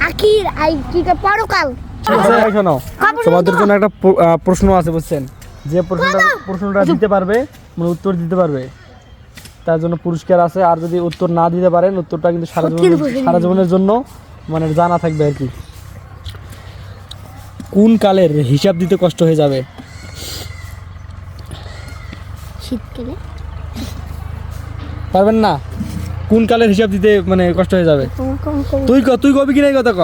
আখির আই কি পরকাল। শোনো, তোমাদের জন্য একটা প্রশ্ন আছে, বুঝছেন? যে প্রশ্নটা দিতে পারবে, মানে উত্তর দিতে পারবে, তার জন্য পুরস্কার আছে। আর যদি উত্তর না দিতে পারেন, উত্তরটা কিন্তু সারা জীবনের জন্য মানে জানা থাকবে আর কি। কোন কালের হিসাব দিতে কষ্ট হয়ে যাবে? শীতকালে। পারবেন না? কোন কালের হিসাব দিতে মানে কষ্ট হয়ে যাবে? তুই কবি কি নাই কথা ক।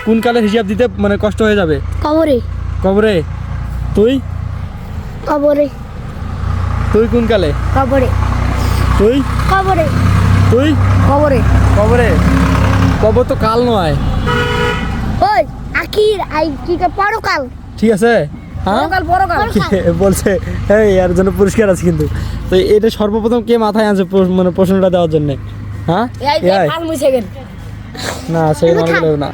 কোন কালের হিসাব দিতে মানে কষ্ট হয়ে যাবে? কবরে। কবরে। তুই কবরে। তুই কোন কালে? কবরে। তুই কবরে। তুই কবরে। কবরে। কবর তো কাল নয়। ওই আখির আই কি পরকাল। ঠিক আছে, হ্যাঁ বলছে। হ্যাঁ, এর জন্য পুরস্কার আছে কিন্তু। তো এটা সর্বপ্রথম কে মাথায় আনছে মানে প্রশ্নটা দেওয়ার জন্য? হ্যাঁ, না সেই মানুষ না।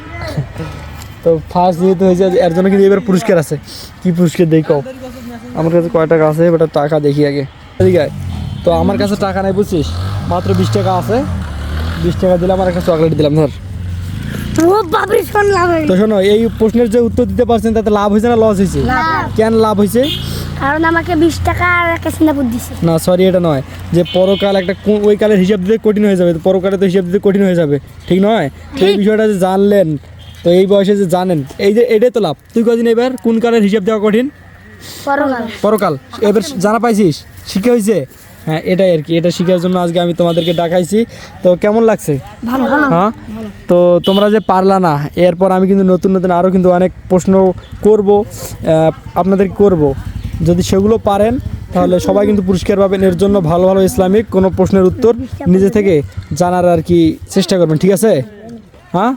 তো ফার্স্ট যেহেতু হয়েছে, এর জন্য কিন্তু এবার পুরস্কার আছে। কি পুরস্কার দেই কও? আমার কাছে কয় টাকা আছে? ওটা টাকা দেখি আগে। ঠিক আছে, তো আমার কাছে টাকা নাই, বুঝছিস? মাত্র 20 টাকা আছে। 20 টাকা দিলাম, আর একটা চকলেট দিলাম, ধর। তো শোনো, এই প্রশ্নের যে উত্তর দিতে পারছেন, তাতে লাভ হয়েছে না লস হয়েছে? কেন লাভ হয়েছে? কারণ আমাকে 20 টাকা আর একটা সিঙ্গাপুর দিছে। না সরি, এটা নয়। যে পরকাল একটা ওই কালের হিসাব দিতে কঠিন হয়ে যাবে, পরকালে তো হিসাব দিতে কঠিন হয়ে যাবে, ঠিক নয়? তো এই বিষয়টা যে জানলেন, তো এই বয়সে যে জানেন, এই যে এটাই তো লাভ। তুই কদিন এবার কোন কালের হিসাব দেওয়া কঠিন? পরকাল। এবার জানা পাইছিস, শিখে হয়েছে। হ্যাঁ, এটাই আর কি। এটা শেখার জন্য আজকে আমি তোমাদেরকে ডাকাইছি। তো কেমন লাগছে? হ্যাঁ, তো তোমরা যে পারলা না, এরপর আমি কিন্তু নতুন নতুন আরও কিন্তু অনেক প্রশ্ন করব, আপনাদের করব। যদি সেগুলো পারেন, তাহলে সবাই কিন্তু পুরস্কার পাবেন। এর জন্য ভালো ভালো ইসলামিক কোনো প্রশ্নের উত্তর নিজে থেকে জানার আর কি চেষ্টা করবেন, ঠিক আছে? হ্যাঁ।